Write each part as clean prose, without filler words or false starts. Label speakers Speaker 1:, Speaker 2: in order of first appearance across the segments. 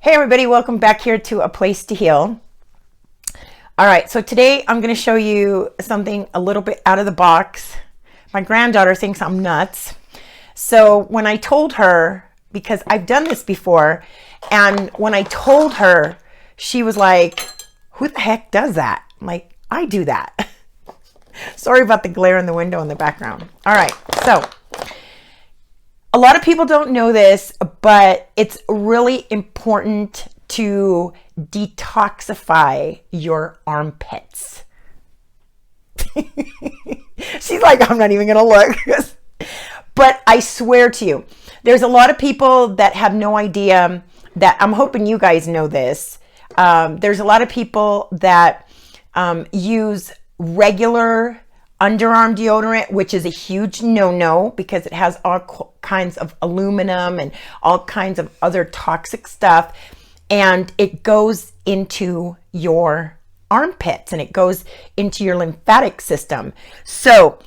Speaker 1: Hey everybody, welcome back here to A Place to Heal. All right, so today I'm going to show you something a little bit out of the box. My granddaughter thinks I'm nuts. So when I told her, because I've done this before, and when I told her, she was like, who the heck does that? I'm like, I do that. Sorry about the glare in the window in the background. All right, so a lot of people don't know this, but it's really important to detoxify your armpits. She's like, I'm not even going to look. But I swear to you, there's a lot of people that have no idea that, I'm hoping you guys know this. There's a lot of people that use regular underarm deodorant, which is a huge no-no because it has all kinds of aluminum and all kinds of other toxic stuff, and it goes into your armpits and it goes into your lymphatic system. So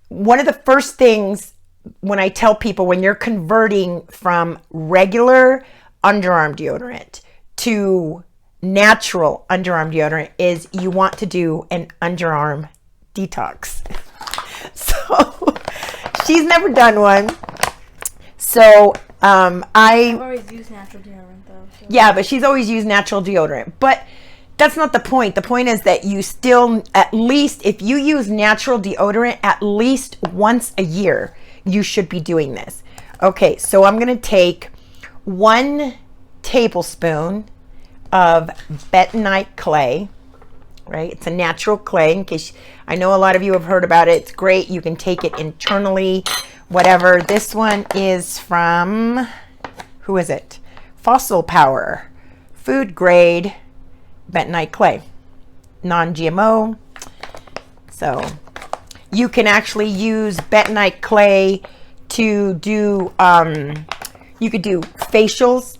Speaker 1: one of the first things when I tell people, when you're converting from regular underarm deodorant to natural underarm deodorant, is you want to do an underarm detox. So she's never done one. So I've
Speaker 2: always used natural deodorant though. So.
Speaker 1: Yeah, but she's always used natural deodorant. But that's not the point. The point is that you still, at least if you use natural deodorant at least once a year, you should be doing this. Okay, so I'm going to take 1 tablespoon of bentonite clay. Right? It's a natural clay. In case I know a lot of you have heard about it. It's great. You can take it internally, whatever. This one is from, who is it? Fossil Power, food grade bentonite clay, non-GMO. So you can actually use bentonite clay to do, you could do facials.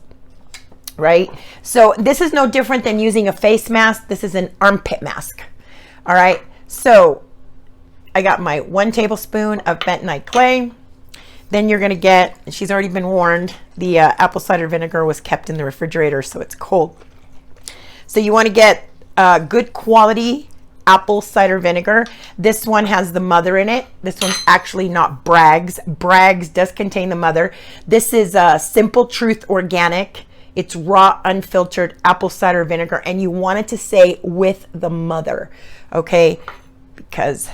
Speaker 1: Right? So this is no different than using a face mask. This is an armpit mask. All right. So I got my 1 tablespoon of bentonite clay. Then you're going to get, she's already been warned, the apple cider vinegar was kept in the refrigerator, so it's cold. So you want to get good quality apple cider vinegar. This one has the mother in it. This one's actually not Bragg's. Bragg's does contain the mother. This is Simple Truth Organic. It's raw, unfiltered apple cider vinegar, and you want it to say with the mother, okay? Because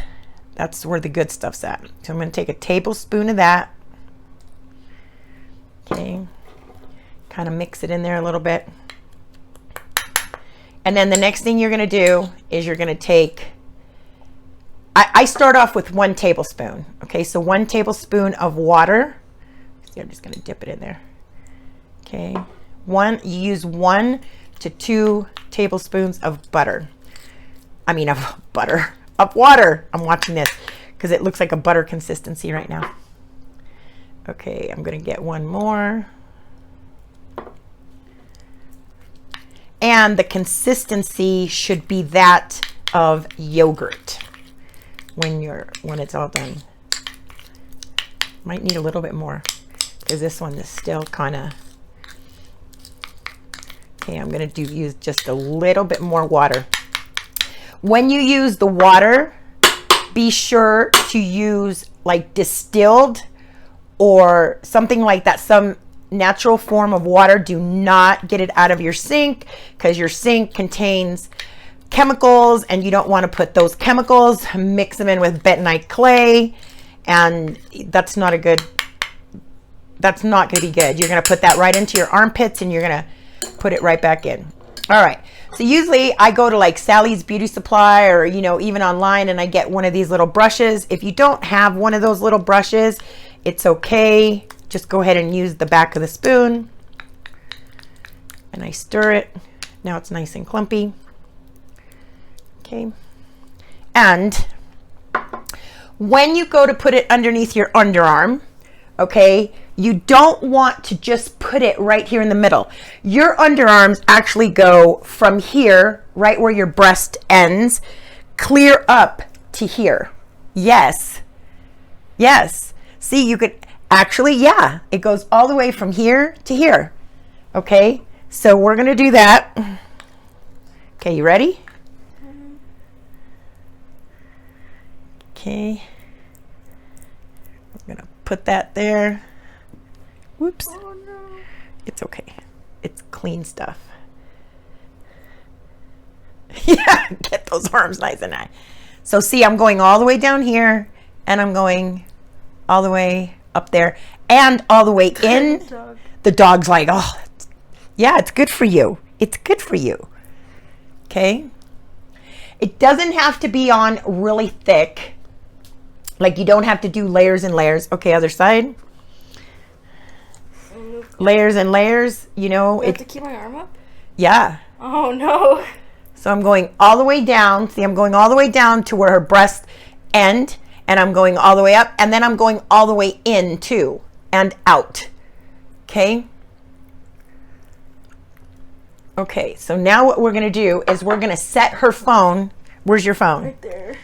Speaker 1: that's where the good stuff's at. So I'm going to take a tablespoon of that. Okay. Kind of mix it in there a little bit. And then the next thing you're going to do is you're going to take, I start off with 1 tablespoon. Okay, so 1 tablespoon of water. See, I'm just going to dip it in there. Okay. You use 1 to 2 tablespoons of butter. Of water. I'm watching this because it looks like a butter consistency right now. Okay, I'm going to get 1 more. And the consistency should be that of yogurt when it's all done. Might need a little bit more because this one is still kind of. Okay, I'm going to use just a little bit more water. When you use the water, be sure to use like distilled or something like that, some natural form of water. Do not get it out of your sink because your sink contains chemicals and you don't want to put those chemicals, mix them in with bentonite clay, and that's not going to be good. You're going to put that right into your armpits and you're going to put it right back in. All right. So usually I go to like Sally's Beauty Supply or, even online, and I get one of these little brushes. If you don't have one of those little brushes, it's okay. Just go ahead and use the back of the spoon. And I stir it. Now it's nice and clumpy. Okay. And when you go to put it underneath your underarm, okay, you don't want to just put it right here in the middle. Your underarms actually go from here, right where your breast ends, clear up to here. Yes. Yes. See, you could actually, yeah, it goes all the way from here to here. Okay. So we're going to do that. Okay, you ready? Okay. I'm going to put that there. Whoops.
Speaker 2: Oh no.
Speaker 1: It's okay. It's clean stuff. Yeah, get those arms nice and high. So see, I'm going all the way down here, and I'm going all the way up there, and all the way in.
Speaker 2: Dog.
Speaker 1: The dog's like, oh, yeah, it's good for you. It's good for you. Okay? It doesn't have to be on really thick. Like, you don't have to do layers and layers. Okay, other side. Layers and layers, you know.
Speaker 2: I have to keep my arm up?
Speaker 1: Yeah.
Speaker 2: Oh no.
Speaker 1: So I'm going all the way down. See, I'm going all the way down to where her breasts end, and I'm going all the way up, and then I'm going all the way in too, and out. Okay? Okay, so now what we're going to do is we're going to set her phone. Where's your phone?
Speaker 2: Right there.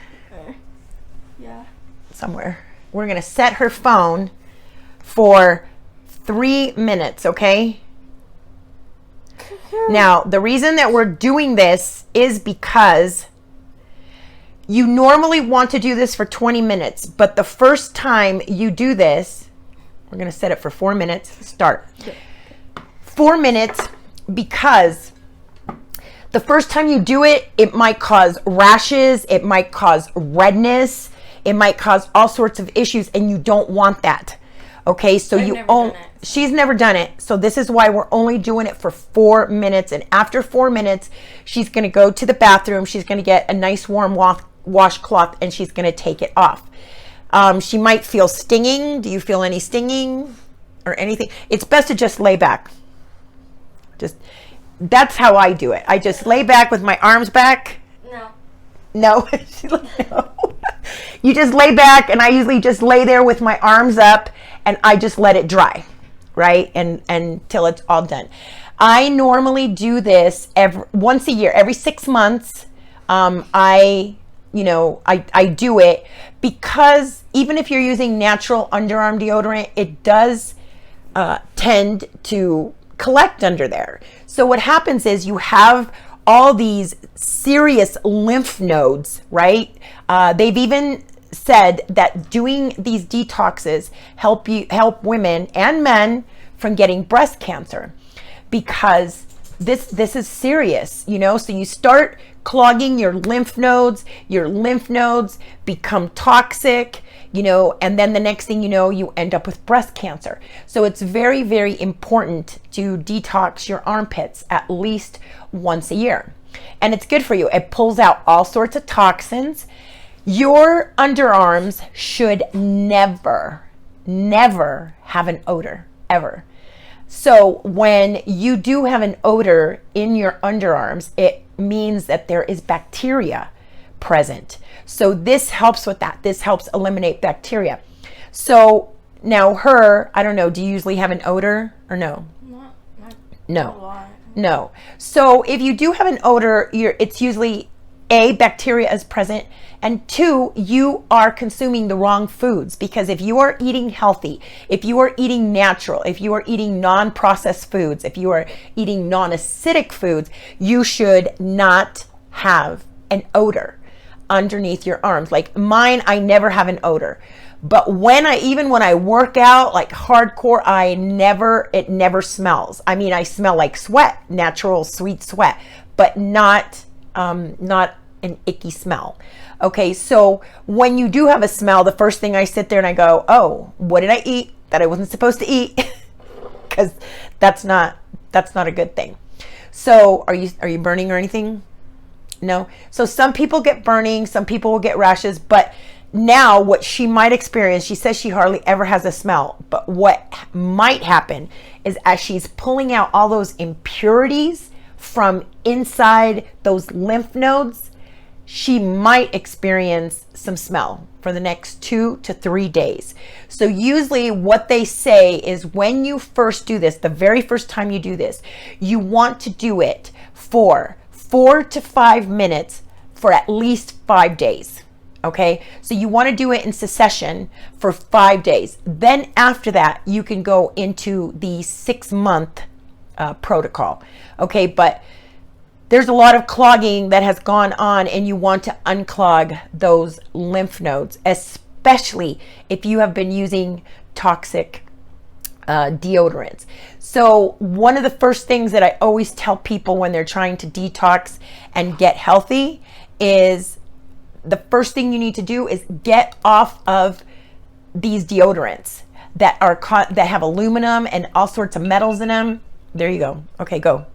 Speaker 2: Yeah.
Speaker 1: Somewhere. We're going to set her phone for 3 minutes, okay? Now, the reason that we're doing this is because you normally want to do this for 20 minutes, but the first time you do this, we're going to set it for 4 minutes. Start. 4 minutes, because the first time you do it, it might cause rashes, it might cause redness, it might cause all sorts of issues, and you don't want that. Okay, so she's never done it. So this is why we're only doing it for 4 minutes. And after 4 minutes, she's going to go to the bathroom. She's going to get a nice warm washcloth, and she's going to take it off. She might feel stinging. Do you feel any stinging or anything? It's best to just lay back. That's how I do it. I just lay back with my arms back.
Speaker 2: No.
Speaker 1: No. She's like, no. You just lay back, and I usually just lay there with my arms up, and I just let it dry, right? And until it's all done. I normally do this once a year, every 6 months. I do it because even if you're using natural underarm deodorant, it does tend to collect under there. So what happens is you have all these serious lymph nodes, right? They've even said that doing these detoxes help women and men from getting breast cancer, because this is serious, you know. So you start clogging your lymph nodes become toxic, you know, and then the next thing you know, you end up with breast cancer. So it's very, very important to detox your armpits at least once a year. And it's good for you. It pulls out all sorts of toxins. Your underarms should never have an odor, ever. So when you do have an odor in your underarms, it means that there is bacteria present. So this helps with that. This helps eliminate bacteria. So now I don't know, do you usually have an odor or no? No.
Speaker 2: A lot.
Speaker 1: No. So if you do have an odor, it's usually A, bacteria is present, and 2, you are consuming the wrong foods. Because if you are eating healthy, if you are eating natural, if you are eating non-processed foods, if you are eating non-acidic foods, you should not have an odor underneath your arms. Like mine, I never have an odor. But even when I work out like hardcore, it never smells. I mean, I smell like sweat, natural sweet sweat, but not an icky smell. Okay, so when you do have a smell, the first thing I sit there and I go, oh, what did I eat that I wasn't supposed to eat? Because that's not a good thing. So are you burning or anything? No. So some people get burning, some people will get rashes, but now what she might experience, she says she hardly ever has a smell, but what might happen is as she's pulling out all those impurities from inside those lymph nodes, she might experience some smell for the next 2 to 3 days. So usually what they say is when you first do this, the very first time you do this, you want to do it for 4 to 5 minutes for at least 5 days. Okay, so you want to do it in succession for 5 days. Then after that, you can go into the 6 month protocol. Okay, but there's a lot of clogging that has gone on, and you want to unclog those lymph nodes, especially if you have been using toxic deodorants. So one of the first things that I always tell people when they're trying to detox and get healthy is the first thing you need to do is get off of these deodorants that are that have aluminum and all sorts of metals in them. There you go. Okay, go.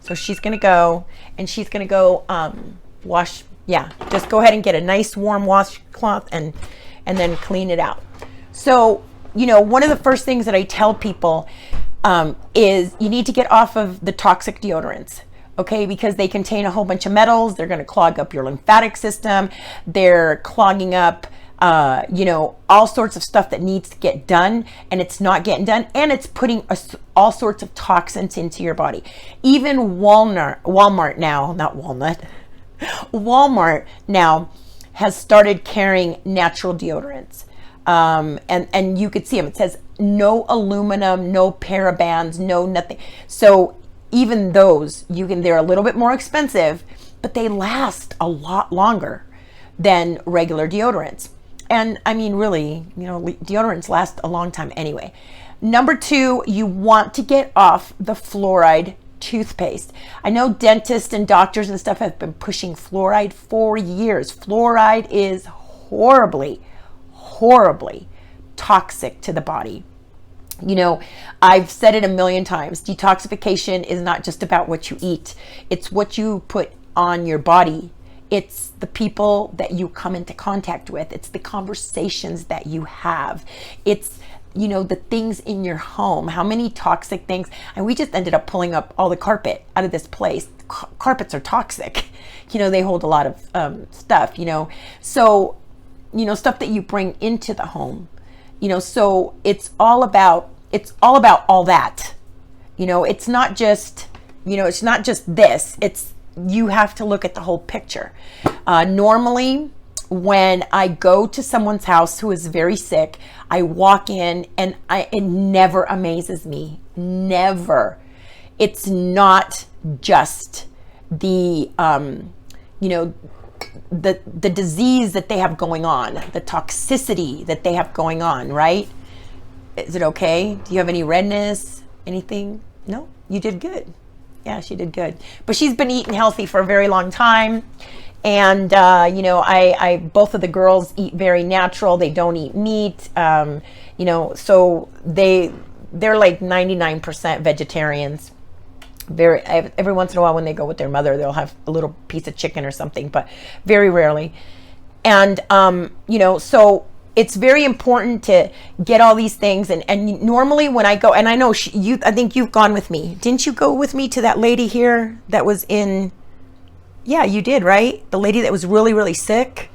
Speaker 1: So she's gonna go and she's gonna go wash. Yeah, just go ahead and get a nice warm washcloth and then clean it out. So, you know, one of the first things that I tell people is you need to get off of the toxic deodorants. Okay, because they contain a whole bunch of metals. They're going to clog up your lymphatic system. They're clogging up, you know, all sorts of stuff that needs to get done, and it's not getting done, and it's putting all sorts of toxins into your body. Even Walmart now has started carrying natural deodorants. And you could see them. It says no aluminum, no parabens, no nothing. So even those, they're a little bit more expensive, but they last a lot longer than regular deodorants. And I mean, really, you know, deodorants last a long time anyway. Number 2, you want to get off the fluoride toothpaste. I know dentists and doctors and stuff have been pushing fluoride for years. Fluoride is horribly toxic to the body. You know, I've said it a million times. Detoxification is not just about what you eat. It's what you put on your body. It's the people that you come into contact with. It's the conversations that you have. It's, you know, the things in your home. How many toxic things. And we just ended up pulling up all the carpet out of this place. Carpets are toxic. You know, they hold a lot of stuff, you know. So, you know, stuff that you bring into the home. You know, so it's all about all that. You know, it's not just this. It's, you have to look at the whole picture. Normally, when I go to someone's house who is very sick, I walk in and it never amazes me. Never. It's not just the, you know, the disease that they have going on, the toxicity that they have going on, right? Is it okay? Do you have any redness? Anything? No? You did good. Yeah, she did good. But she's been eating healthy for a very long time. And, you know, I both of the girls eat very natural. They don't eat meat. You know, so they're like 99% vegetarians. Every once in a while when they go with their mother, they'll have a little piece of chicken or something, but very rarely. And, you know, so it's very important to get all these things. And normally when I go, and I know I think you've gone with me. Didn't you go with me to that lady here that was in, yeah, you did, right? The lady that was really, really sick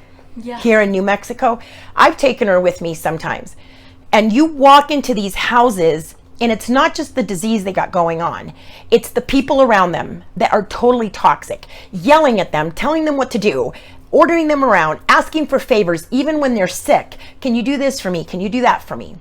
Speaker 1: here in New Mexico. I've taken her with me sometimes. And you walk into these houses, and it's not just the disease they got going on. It's the people around them that are totally toxic, yelling at them, telling them what to do, ordering them around, asking for favors, even when they're sick. Can you do this for me? Can you do that for me?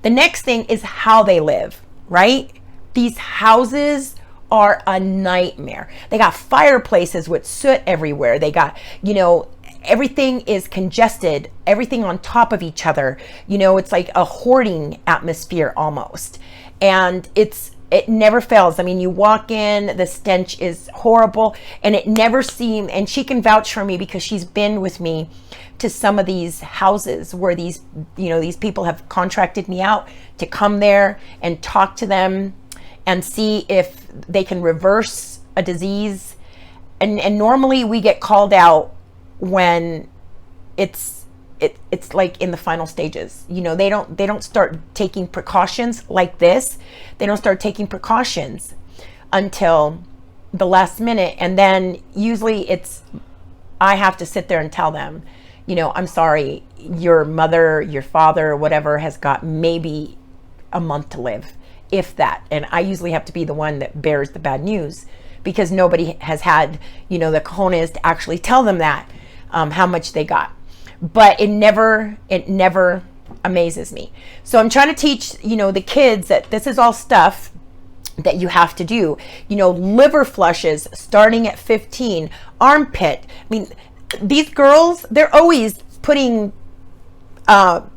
Speaker 1: The next thing is how they live, right? These houses are a nightmare. They got fireplaces with soot everywhere. They got, you know, everything is congested, everything on top of each other. You know, it's like a hoarding atmosphere almost. And it never fails. I mean, you walk in, the stench is horrible, and it never seems, and she can vouch for me because she's been with me to some of these houses where these, you know, these people have contracted me out to come there and talk to them and see if they can reverse a disease. And normally we get called out when it's like in the final stages. You know, they don't start taking precautions like this. They don't start taking precautions until the last minute. And then usually I have to sit there and tell them, you know, I'm sorry, your mother, your father, whatever has got maybe a month to live, if that. And I usually have to be the one that bears the bad news because nobody has had, you know, the cojones to actually tell them that, how much they got. But it never amazes me. So I'm trying to teach, you know, the kids that this is all stuff that you have to do. Liver flushes starting at 15, armpit. I mean, these girls, they're always putting, what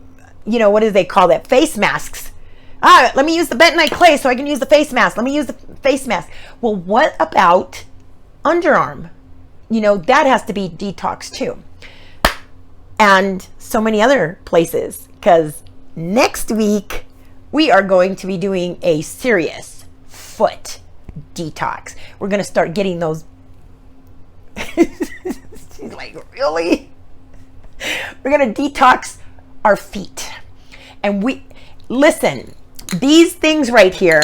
Speaker 1: do they call that? Face masks. Let me use the bentonite clay so I can use the face mask. Let me use the face mask. Well, what about underarm? That has to be detox too. And so many other places, because next week we are going to be doing a serious foot detox. We're going to start getting those. She's like, really? We're going to detox our feet. And listen, these things right here,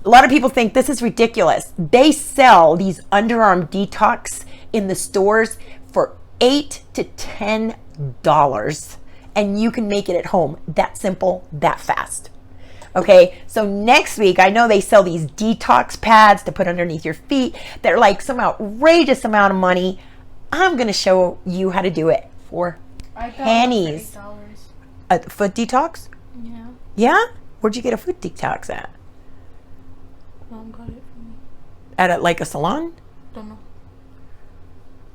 Speaker 1: a lot of people think this is ridiculous. They sell these underarm detox in the stores for $8 to $10, and you can make it at home. That simple, that fast. Okay, so next week, I know they sell these detox pads to put underneath your feet. They're like some outrageous amount of money. I'm going to show you how to do it for pennies. A foot detox?
Speaker 2: Yeah.
Speaker 1: Yeah? Where'd you get a foot detox at?
Speaker 2: Mom got it for me.
Speaker 1: At a salon?
Speaker 2: Don't know.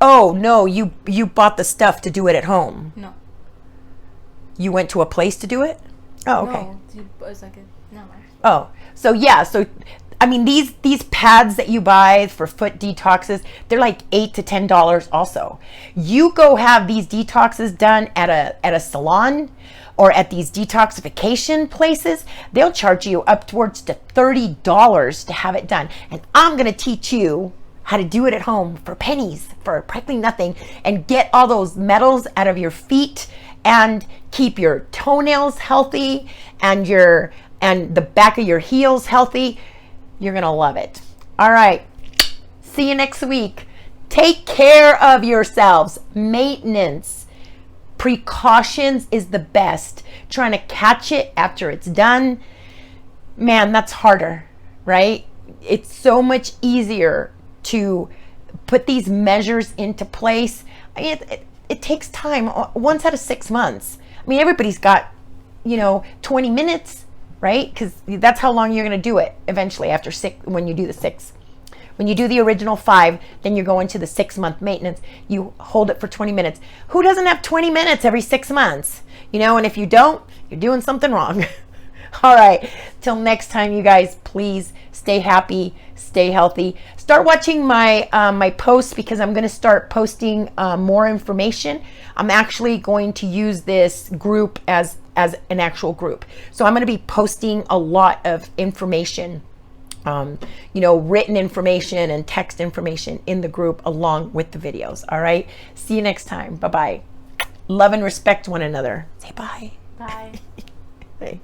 Speaker 1: Oh, no, you bought the stuff to do it at home.
Speaker 2: No.
Speaker 1: You went to a place to do it? Oh, okay.
Speaker 2: No, it was like no.
Speaker 1: Oh, so yeah, I mean, these pads that you buy for foot detoxes, they're like $8 to $10 also. You go have these detoxes done at a salon or at these detoxification places, they'll charge you up towards to $30 to have it done. And I'm going to teach you how to do it at home for pennies, for practically nothing, and get all those metals out of your feet and keep your toenails healthy and the back of your heels healthy. You're going to love it. All right. See you next week. Take care of yourselves. Maintenance. Precautions is the best. Trying to catch it after it's done, man, that's harder, right? It's so much easier to put these measures into place. I mean, it takes time, once out of 6 months. I mean, everybody's got, 20 minutes, right? Because that's how long you're going to do it eventually after 6, when you do the 6. When you do the original 5, then you're going to the 6-month maintenance. You hold it for 20 minutes. Who doesn't have 20 minutes every 6 months? And if you don't, you're doing something wrong. All right. Till next time, you guys, please stay happy, stay healthy. Start watching my my posts, because I'm going to start posting more information. I'm actually going to use this group as an actual group. So I'm going to be posting a lot of information, written information and text information in the group along with the videos. All right. See you next time. Bye-bye. Love and respect one another. Say bye.
Speaker 2: Bye.
Speaker 1: Bye.